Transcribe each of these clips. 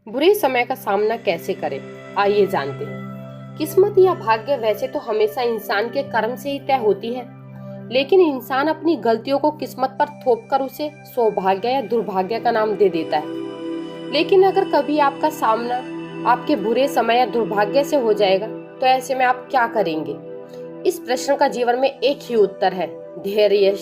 बुरे समय का सामना कैसे करें, आइए जानते हैं। किस्मत या भाग्य वैसे तो हमेशा इंसान के कर्म से ही तय होती है, लेकिन इंसान अपनी गलतियों को किस्मत पर थोपकर उसे सौभाग्य या दुर्भाग्य का नाम दे देता है। लेकिन अगर कभी आपका सामना आपके बुरे समय या दुर्भाग्य से हो जाएगा, तो ऐसे में आप क्या करेंगे? इस प्रश्न का जीवन में एक ही उत्तर है, धैर्य,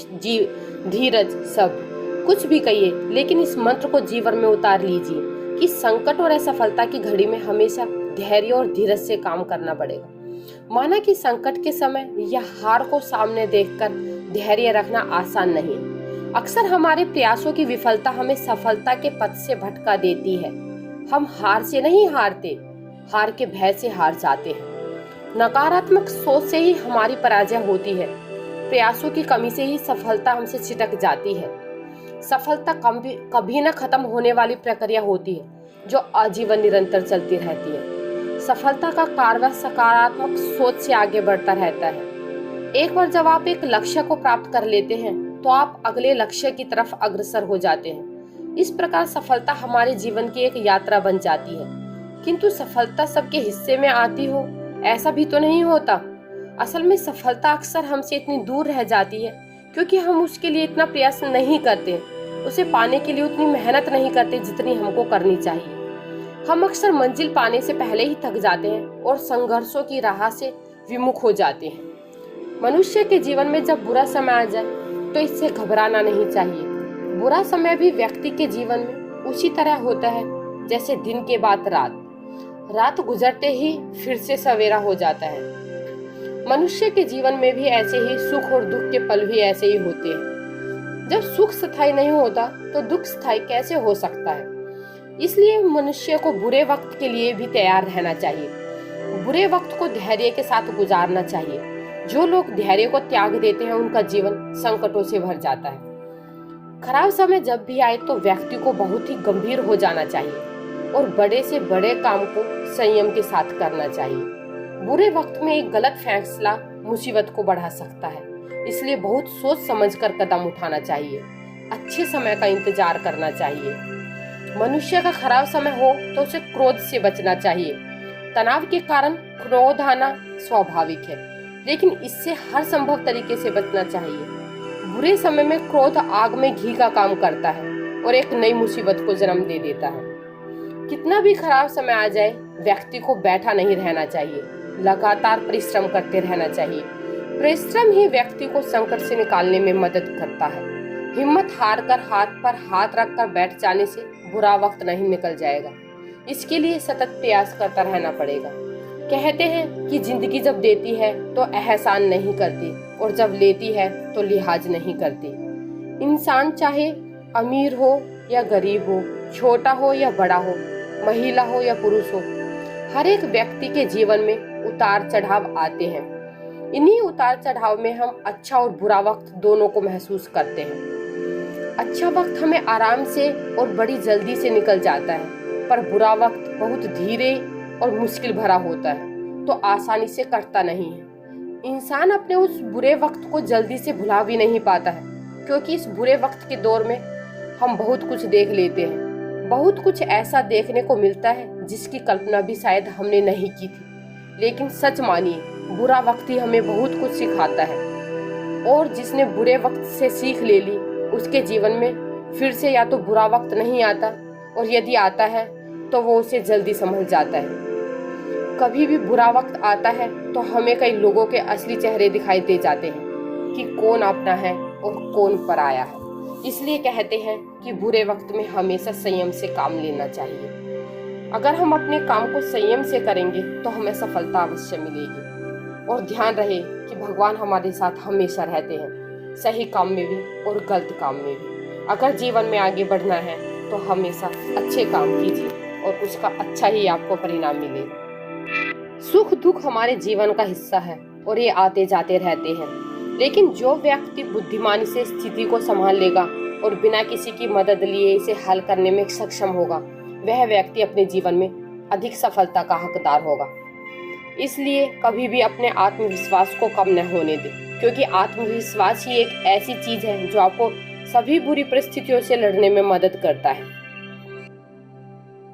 धीरज। सब कुछ भी कहिए, लेकिन इस मंत्र को जीवन में उतार लीजिए कि संकट और असफलता की घड़ी में हमेशा धैर्य और धीरज से काम करना पड़ेगा। माना कि संकट के समय या हार को सामने देखकर धैर्य रखना आसान नहीं है। अक्सर हमारे प्रयासों की विफलता हमें सफलता के पथ से भटका देती है। हम हार से नहीं हारते, हार के भय से हार जाते हैं। नकारात्मक सोच से ही हमारी पराजय होती है। प्रयासों की कमी से ही सफलता हमसे छिटक जाती है। सफलता कभी न खत्म होने वाली प्रक्रिया होती है, जो आजीवन निरंतर चलती रहती है। सफलता का कारवा सकारात्मक सोच से आगे बढ़ता रहता है। एक बार जब आप एक लक्ष्य को प्राप्त कर लेते हैं, तो आप अगले लक्ष्य की तरफ अग्रसर हो जाते हैं। इस प्रकार सफलता हमारे जीवन की एक यात्रा बन जाती है। किंतु सफलता सबके हिस्से में आती हो, ऐसा भी तो नहीं होता। असल में सफलता अक्सर हमसे इतनी दूर रह जाती है क्योंकि हम उसके लिए इतना प्रयास नहीं करते, उसे पाने के लिए उतनी मेहनत नहीं करते जितनी हमको करनी चाहिए। हम अक्सर मंजिल पाने से पहले ही थक जाते हैं और संघर्षों की राह से विमुख हो जाते हैं। मनुष्य के जीवन में जब बुरा समय आ जाए, तो इससे घबराना नहीं चाहिए। बुरा समय भी व्यक्ति के जीवन में उसी तरह होता है जैसे दिन के बाद रात गुजरते ही फिर से सवेरा हो जाता है। मनुष्य के जीवन में भी ऐसे ही सुख और दुख के पल भी ऐसे ही होते हैं। जब सुख स्थायी नहीं होता, तो दुख स्थायी कैसे हो सकता है? इसलिए मनुष्य को बुरे वक्त के लिए भी तैयार रहना चाहिए। बुरे वक्त को धैर्य के साथ गुजारना चाहिए। जो लोग धैर्य को त्याग देते हैं, उनका जीवन संकटों से भर जाता है। खराब समय जब भी आए, तो व्यक्ति को बहुत ही गंभीर हो जाना चाहिए और बड़े से बड़े काम को संयम के साथ करना चाहिए। बुरे वक्त में एक गलत फैसला मुसीबत को बढ़ा सकता है, इसलिए बहुत सोच समझकर कदम उठाना चाहिए। अच्छे समय का इंतजार करना चाहिए। मनुष्य का खराब समय हो तो उसे क्रोध से बचना चाहिए। तनाव के कारण क्रोध आना स्वाभाविक है, लेकिन इससे हर संभव तरीके से बचना चाहिए। बुरे समय में क्रोध आग में घी का काम करता है और एक नई मुसीबत को जन्म दे देता है। कितना भी खराब समय आ जाए, व्यक्ति को बैठा नहीं रहना चाहिए, लगातार परिश्रम करते रहना चाहिए। परिश्रम ही व्यक्ति को संकट से निकालने में मदद करता है। हिम्मत हार कर हाथ पर हाथ रखकर बैठ जाने से बुरा वक्त नहीं निकल जाएगा। इसके लिए सतत प्रयास करता रहना पड़ेगा। कहते हैं कि जिंदगी जब देती है तो एहसान नहीं करती, और जब लेती है तो लिहाज नहीं करती। इंसान चाहे अमीर हो या गरीब हो, छोटा हो या बड़ा हो, महिला हो या पुरुष हो, हर एक व्यक्ति के जीवन में उतार चढ़ाव आते हैं। इन्हीं उतार चढ़ाव में हम अच्छा और बुरा वक्त दोनों को महसूस करते हैं। अच्छा वक्त हमें आराम से और बड़ी जल्दी से निकल जाता है, पर बुरा वक्त बहुत धीरे और मुश्किल भरा होता है, तो आसानी से कटता नहीं है। इंसान अपने उस बुरे वक्त को जल्दी से भुला भी नहीं पाता है, क्योंकि इस बुरे वक्त के दौर में हम बहुत कुछ देख लेते हैं। बहुत कुछ ऐसा देखने को मिलता है जिसकी कल्पना भी शायद हमने नहीं की थी। लेकिन सच मानिए, बुरा वक्त ही हमें बहुत कुछ सिखाता है, और जिसने बुरे वक्त से सीख ले ली, उसके जीवन में फिर से या तो बुरा वक्त नहीं आता, और यदि आता है तो वो उसे जल्दी संभल जाता है। कभी भी बुरा वक्त आता है तो हमें कई लोगों के असली चेहरे दिखाई दे जाते हैं कि कौन अपना है और कौन पराया है। इसलिए कहते हैं कि बुरे वक्त में हमेशा संयम से काम लेना चाहिए। अगर हम अपने काम को संयम से करेंगे तो हमें सफलता अवश्य मिलेगी। और ध्यान रहे कि भगवान हमारे साथ हमेशा रहते हैं, सही काम में भी और गलत काम में भी। अगर जीवन में आगे बढ़ना है तो हमेशा अच्छे काम कीजिए और उसका अच्छा ही आपको परिणाम मिलेगा। सुख दुख हमारे जीवन का हिस्सा है और ये आते जाते रहते हैं, लेकिन जो व्यक्ति बुद्धिमानी से स्थिति को संभाल लेगा और बिना किसी की मदद लिए इसे हल करने में सक्षम होगा, वह व्यक्ति अपने जीवन में अधिक सफलता का हकदार होगा। इसलिए कभी भी अपने आत्मविश्वास को कम न होने दें, क्योंकि आत्मविश्वास ही एक ऐसी चीज है जो आपको सभी बुरी परिस्थितियों से लड़ने में मदद करता है।